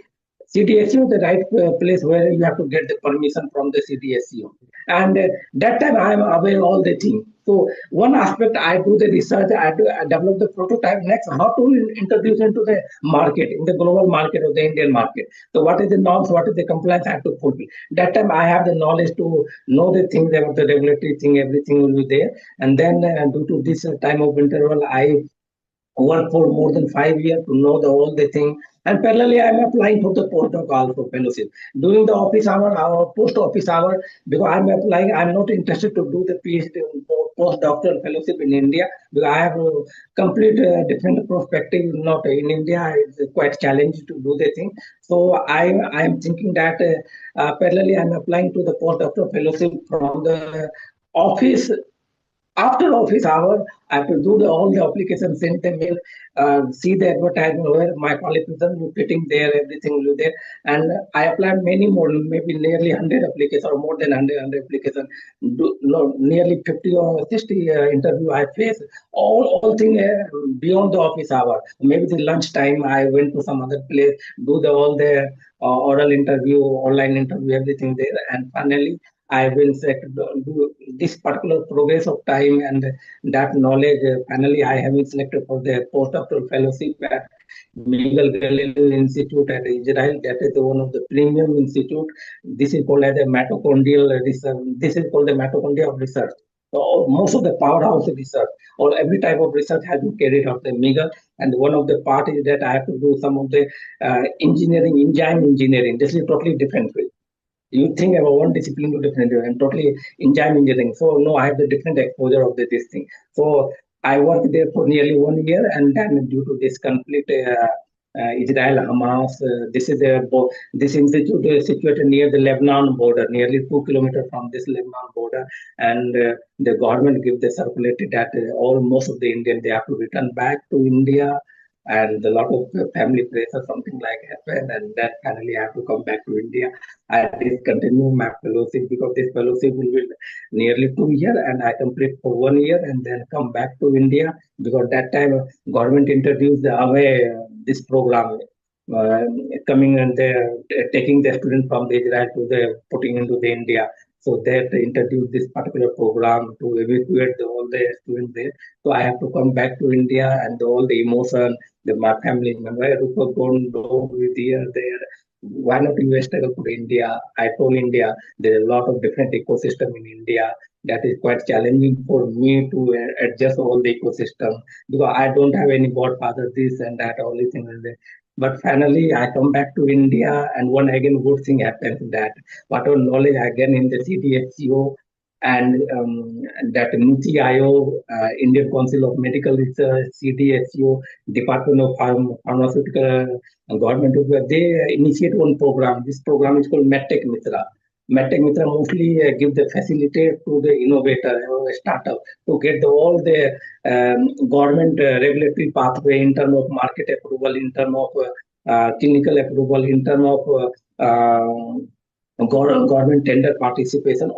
CDSU is the right place where you have to get the permission from the CDSU. And that time I am aware all the things. So one aspect I do the research, I develop the prototype. Next, how to introduce into the market, in the global market or the Indian market. So what is the norms, what is the compliance I have to fulfill. That time I have the knowledge to know the things about the regulatory thing, everything will be there. And then due to this time of interval, I work for more than 5 years to know all the thing. And parallelly, I'm applying for the postdoc also fellowship. During the office hour, our post office hour, because I'm applying, I'm not interested to do the PhD postdoctoral fellowship in India because I have a complete different perspective. Not in India, it's quite challenging to do the thing. So I'm thinking that parallelly, I'm applying to the postdoctoral fellowship from the office after office hour, I have to do all the applications, send them in, see the advertisement where my qualification will fitting there, everything will be there. And I applied many more, maybe nearly 100 applications or more than 100 applications. No, nearly 50 or 60 interview I faced. All things beyond the office hour. Maybe the lunch time, I went to some other place, do all the oral interview, online interview, everything there. And finally, I will set do this particular progress of time and that knowledge. Finally, I have been selected for the postdoctoral fellowship at Miguel Galileo Institute at Israel. That is one of the premium institute. This is called as a mitochondrial research. This is called the mitochondria of research. So most of the powerhouse research or every type of research has been carried out in Miguel. And one of the part is that I have to do some of the engineering, enzyme engineering. This is totally different field. You think about one discipline to different and totally enjoy engineering. So no, I have the different exposure of this thing. So I worked there for nearly 1 year, and then due to this conflict, Israel, Hamas. This institute is situated near the Lebanon border, nearly 2 kilometers from this Lebanon border, and the government give the circulated that all most of the Indian they have to return back to India, and a lot of family pressure, something like happened, and that finally I have to come back to India. I discontinue my fellowship because this fellowship will be nearly 2 years, and I complete for 1 year and then come back to India because that time government introduced away this program. Uh, Coming and taking the student from the Israel to the putting into the India, so that introduced this particular program to evacuate all the students there. So I have to come back to India and all the emotion, my family member, Rupa, don't be here there. Why not you struggle for India? I told India there's a lot of different ecosystem in India that is quite challenging for me to adjust all the ecosystem because I don't have any godfather, this and that, all these things. But finally, I come back to India, and one again good thing happens that whatever knowledge I gain in the CDHCO and that NITI Aayog, Indian Council of Medical Research, CDHCO, Department of Pharmaceutical Government, they initiate one program. This program is called MedTech Mitra. MedTech Mitra mostly give the facility to the innovator or startup to get all the government regulatory pathway in terms of market approval, in terms of clinical approval, in terms of government tender participation.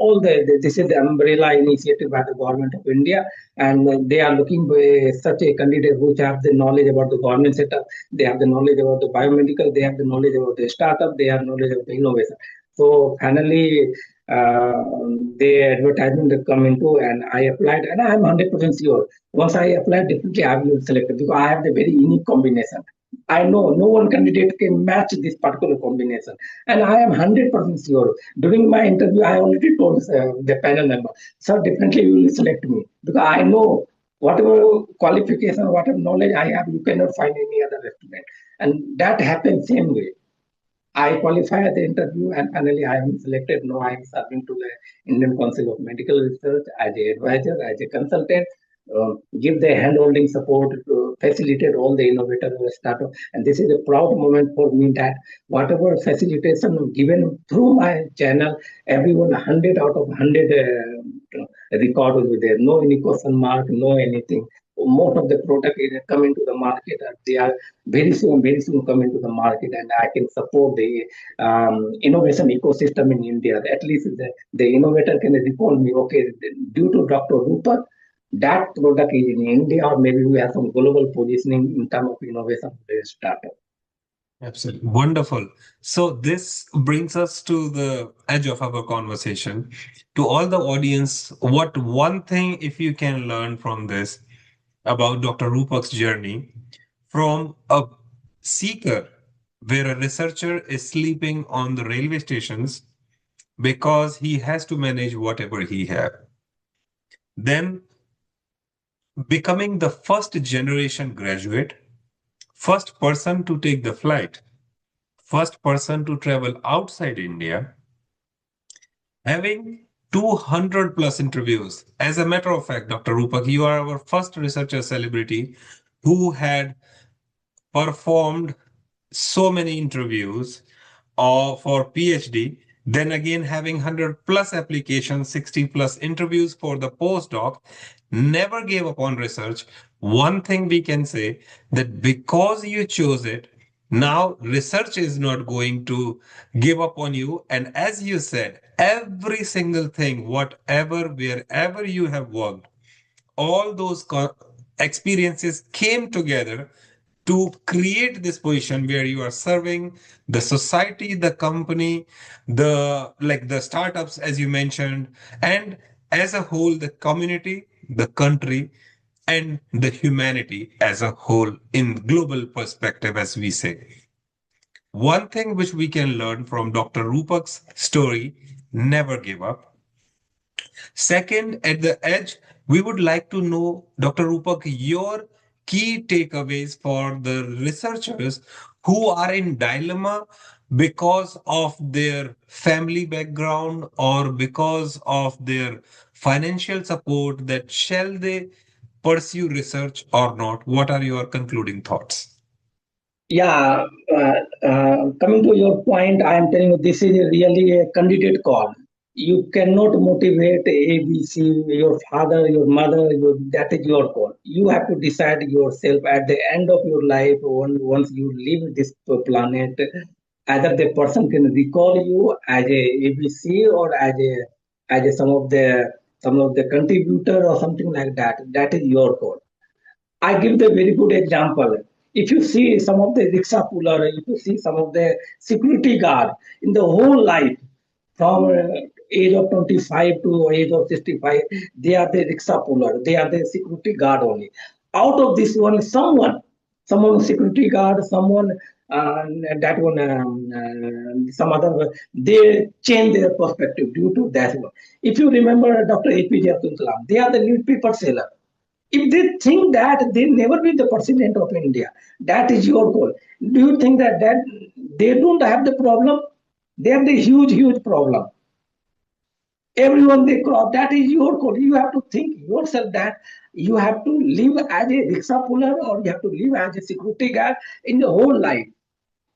This is the umbrella initiative by the government of India, and they are looking for such a candidate who have the knowledge about the government setup, they have the knowledge about the biomedical, they have the knowledge about the startup, they have knowledge of the innovation. So finally, uh, the advertisement come into, and I applied, and I am 100% sure. Once I apply, definitely I will select it because I have the very unique combination. I know no one candidate can match this particular combination, and I am 100% sure. During my interview, I already told the panel member, "Sir, definitely you will select me because I know whatever qualification, whatever knowledge I have, you cannot find any other restaurant." And that happened same way. I qualify at the interview and finally I am selected. Now I am serving to the Indian Council of Medical Research as a advisor, as a consultant, give the hand-holding support to facilitate all the innovative startup. And this is a proud moment for me that whatever facilitation given through my channel, everyone 100 out of 100 record will be there. No any question mark, no anything. Most of the product is coming to the market. They are very soon come into the market, and I can support the innovation ecosystem in India. At least the innovator can recall me, okay, due to Dr. Rupert, that product is in India, or maybe we have some global positioning in terms of innovation for the startup. Absolutely. Wonderful. So this brings us to the edge of our conversation. To all the audience, what one thing, if you can learn from this about Dr. Rupak's journey from a seeker where a researcher is sleeping on the railway stations because he has to manage whatever he have. Then becoming the first generation graduate, first person to take the flight, first person to travel outside India, having 200 plus interviews. As a matter of fact, Dr. Rupak, you are our first researcher celebrity who had performed so many interviews for PhD, then again having 100 plus applications, 60 plus interviews for the postdoc, never gave up on research. One thing we can say that because you chose it, now research is not going to give up on you. And as you said, every single thing, whatever, wherever you have worked, all those experiences came together to create this position where you are serving the society, the company, the like the startups, as you mentioned, and as a whole, the community, the country, and the humanity as a whole in global perspective, as we say. One thing which we can learn from Dr. Rupak's story, never give up. Second, at the edge, we would like to know, Dr. Rupak, your key takeaways for the researchers who are in dilemma because of their family background or because of their financial support, that shall they pursue research or not? What are your concluding thoughts? Yeah, coming to your point, I am telling you this is really a candidate call. You cannot motivate ABC, your father, your mother, that is your call. You have to decide yourself at the end of your life, once you leave this planet, either the person can recall you as a ABC or as a some of the contributor or something like that. That is your call. I give the very good example. If you see some of the rickshaw puller, if you see some of the security guard in the whole life, from age of 25 to age of 65, they are the rickshaw puller. They are the security guard only. Out of this one, someone security guard, someone that one, some other, they change their perspective due to that one. If you remember Dr. APJ Abdul Kalam, they are the newspaper seller. If they think that they never be the president of India, that is your goal. Do you think that they don't have the problem? They have the huge problem. Everyone they cross. That is your goal. You have to think yourself that you have to live as a rickshaw puller or you have to live as a security guard in the whole life.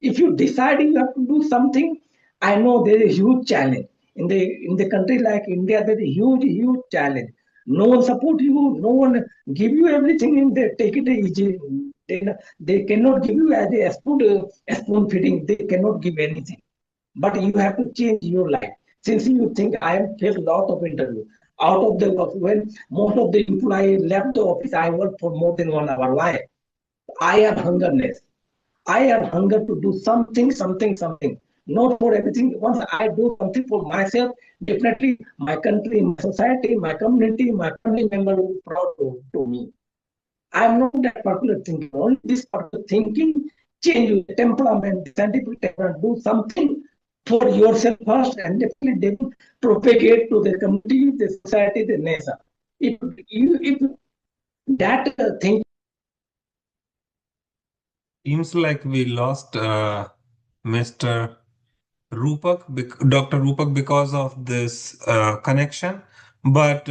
If you decide you have to do something, I know there is a huge challenge in the country like India. There is a huge challenge. No one support you. No one give you everything. In they take it easy. They cannot give you as a spoon feeding. They cannot give anything. But you have to change your life. Since you think I have faced a lot of interview out of the work, when most of the employee left the office, I worked for more than 1 hour. Why? I have hungerness. I have hunger to do something. Not for everything. Once I do something for myself, definitely my country, my society, my community, my family member will be proud to me. I am not that particular thinking. Only this particular thinking change your temperament, the scientific temperament, do something for yourself first, and definitely they will propagate to the community, the society, the nation. If that thing. Seems like we lost Mr. Dr. Rupak, because of this connection. But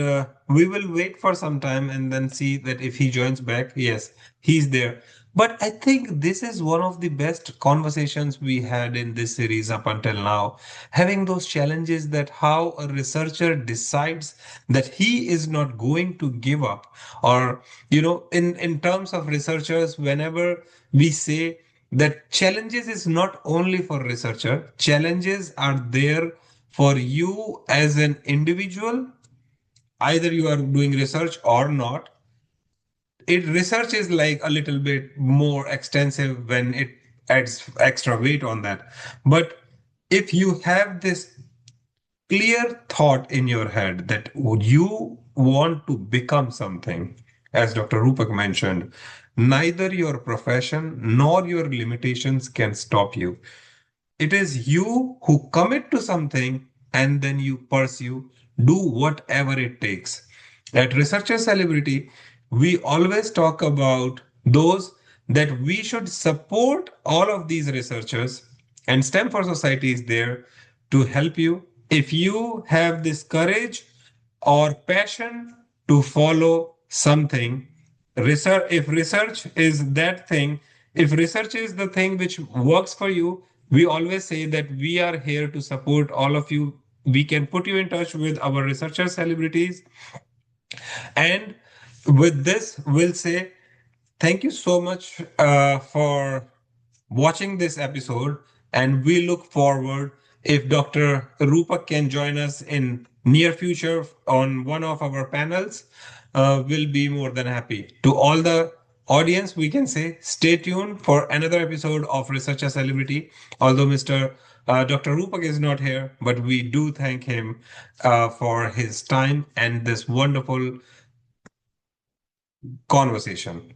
we will wait for some time and then see that if he joins back. Yes, he's there. But I think this is one of the best conversations we had in this series up until now. Having those challenges, that how a researcher decides that he is not going to give up, or in terms of researchers, whenever we say that challenges is not only for researcher, challenges are there for you as an individual, either you are doing research or not. It research is like a little bit more extensive when it adds extra weight on that. But if you have this clear thought in your head that you want to become something, as Dr. Rupak mentioned, neither your profession nor your limitations can stop you. It is you who commit to something and then you pursue, do whatever it takes. At Researcher Celebrity, we always talk about those that we should support all of these researchers, and STEM for Society is there to help you. If you have this courage or passion to follow something, if research is that thing, if research is the thing which works for you, we always say that we are here to support all of you. We can put you in touch with our researcher celebrities. And with this, we'll say thank you so much for watching this episode, and we look forward if Dr. Rupa can join us in near future on one of our panels. We'll be more than happy. To all the audience, we can say stay tuned for another episode of Researcher Celebrity. Although Mr. Dr. Rupak is not here, but we do thank him for his time and this wonderful conversation.